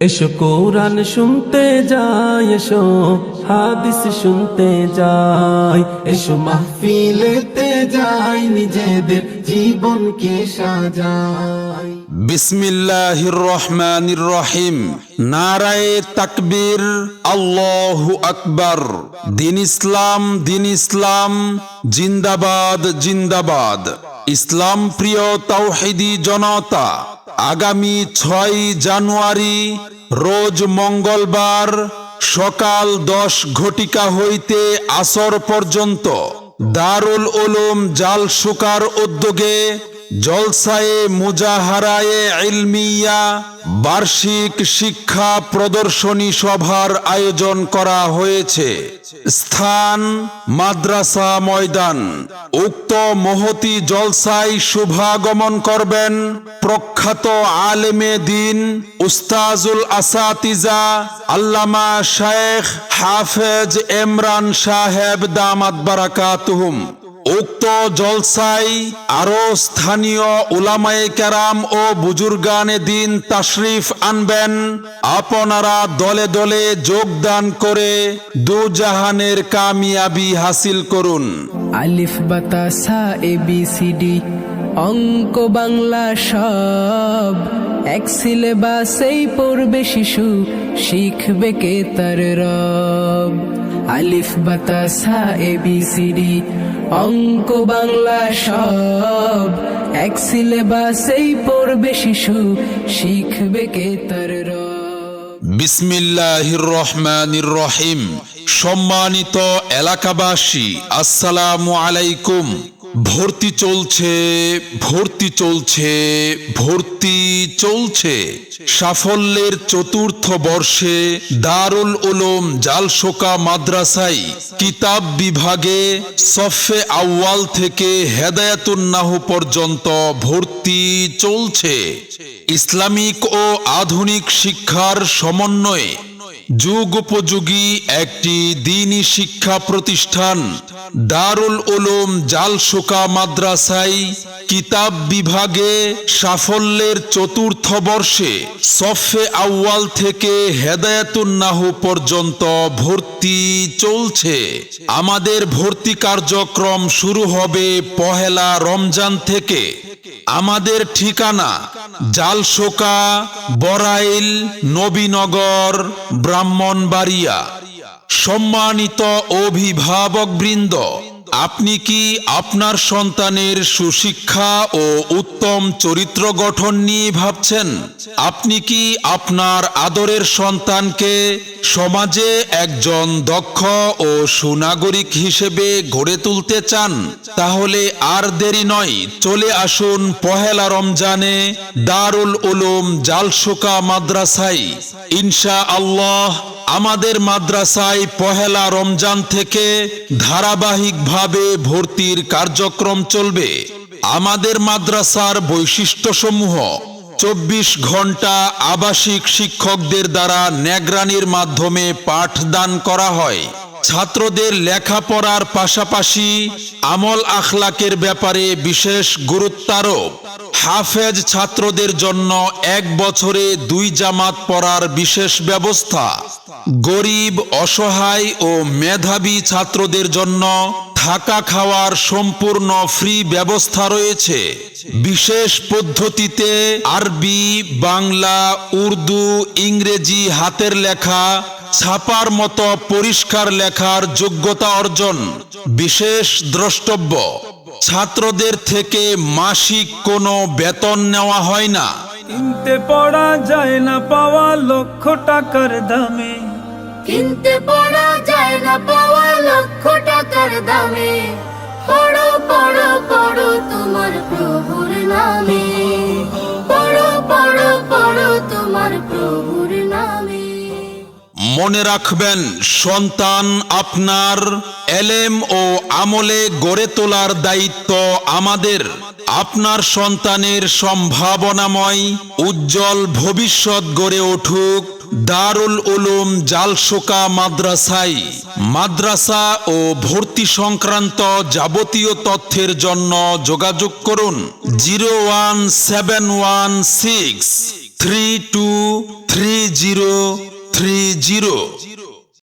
এসো কোরআন শুনতে যাই, এসো হাদিস শুনতে যাই, এসো মাহফিলেতে যাই, নিজেদের জীবনকে সাজাই। বিসমিল্লাহির রহমানির রহিম। নারায়ে তাকবীর, আল্লাহু আকবার। দিন ইসলাম, দিন ইসলাম, জিন্দাবাদ জিন্দাবাদ। ইসলাম প্রিয় তাওহীদি জনতা, আগামী 6 জানুয়ারি রোজ মঙ্গলবার সকাল 10 ঘটিকা হইতে আসর পর্যন্ত দারুল উলুম জালসুকার উদ্যোগে জলসায়ে মুজাহারায়ে ইলমিয়া বার্ষিক শিক্ষা প্রদর্শনী সভার আয়োজন করা হয়েছে। স্থান মাদ্রাসা ময়দান। উক্ত মহতি জলসায় শুভাগমন করবেন প্রখ্যাত আলেমে দিন উস্তাজুল আসাতিজা আল্লামা শায়েখ হাফেজ ইমরান সাহেব দামাত বারাকাতুহুম। উক্ত জলসায় আরো স্থানীয় উলামায়ে কেরাম ও বুজুর্গানে দিন তাশরিফ আনবেন। আপনারা দলে দলে যোগদান করে দুজাহানের কামিয়াবি হাসিল করুন। আলিফ বাতা সা ABCD অঙ্ক বাংলা সব এক সিলেবাসেই পড়বে শিশু, শিখবে কে তার রব। আলিফ বাতা সা ABCD অঙ্ক বাংলা সব এক সিলেবাসেই পড়বে শিশু, শিখবে কে তার রব। বিসমিল্লাহির রহমানির রহিম। সম্মানিত এলাকাবাসী, আসসালামু আলাইকুম। ভর্তি চলছে, ভর্তি চলছে, ভর্তি চলছে। সাফল্যের চতুর্থ বর্ষে দারুল উলুম জালসোকা মাদ্রাসায় কিতাব বিভাগে সফে আউয়াল থেকে হেদায়াতুন নাহু পর্যন্ত ভর্তি চলছে। ইসলামিক ও আধুনিক শিক্ষার সমন্বয়ে যুগোপযোগী একটি দ্বীনি শিক্ষা প্রতিষ্ঠান দারুল উলুম জালসোকা মাদ্রাসায় কিতাব বিভাগে সাফল্যের চতুর্থ বর্ষে সফে আউয়াল থেকে হেদায়াতুন নাহু পর্যন্ত ভর্তি চলছে। আমাদের ভর্তি কার্যক্রম শুরু হবে পহেলা রমজান থেকে। আমাদের ঠিকানা জালসোকা, বরাইল, নবীনগর, ব্রাহ্মণবাড়িয়া। সম্মানিত অভিভাবকবৃন্দ, আপনি কি আপনার সন্তানের সুশিক্ষা ও উত্তম চরিত্র গঠন নিয়ে ভাবছেন? আপনি কি আপনার আদরের সন্তানকে সমাজে একজন দক্ষ ও সুনাগরিক হিসেবে গড়ে তুলতে চান? তাহলে আর দেরি নয়, চলে আসুন পহেলা রমজানে দারুল উলুম জালসোকা মাদ্রাসায়। ইনশাআল্লাহ আমাদের মাদ্রাসায় পহেলা রমজান থেকে ধারাবাহিকভাবে ভর্তির কার্যক্রম চলবে। আমাদের মাদ্রাসার বৈশিষ্ট্যসমূহ: 24 ঘন্টা আবাসিক শিক্ষকদের দ্বারা নিগরানির মাধ্যমে পাঠদান করা হয়। ছাত্রদের লেখাপড়ার পাশাপাশি আমল আখলাকের ব্যাপারে বিশেষ গুরুত্বারোপ। হাফেজ ছাত্রদের জন্য 1 বছরে 2 জামাত পড়ার বিশেষ ব্যবস্থা। গরিব, অসহায় ও মেধাবী ছাত্রদের জন্য থাকা খাওয়ার সম্পূর্ণ ফ্রি ব্যবস্থা রয়েছে। বিশেষ পদ্ধতিতে আরবি, বাংলা, উর্দু, ইংরেজি হাতের লেখা ছাপার মতো পরিষ্কার লেখার যোগ্যতা অর্জন। বিশেষ দ্রষ্টব্য: ছাত্রদের থেকে মাসিক কোনো বেতন নেওয়া হয় না। কিনতে পড়া যায় না পাওয়া লক্ষ টাকার দামে, কিনতে পড়া যায় না পাওয়া লক্ষ টাকার দামে। পড়ো পড়ো পড়ো তোমার প্রভুর নামে, পড়ো পড়ো পড়ো তোমার প্রভুর নামে। মনে রাখবেন, সন্তান আপনার, এলেম ও আমলে গড়ে তোলার দায়িত্ব আমাদের। আপনার সন্তানের সম্ভাবনাময় উজ্জ্বল ভবিষ্যৎ গড়ে উঠুক দারুল উলুম জালসোকা মাদ্রাসায়। মাদ্রাসা ও ভর্তি সংক্রান্ত যাবতীয় তথ্যের জন্য যোগাযোগ করুন 01716 32 3030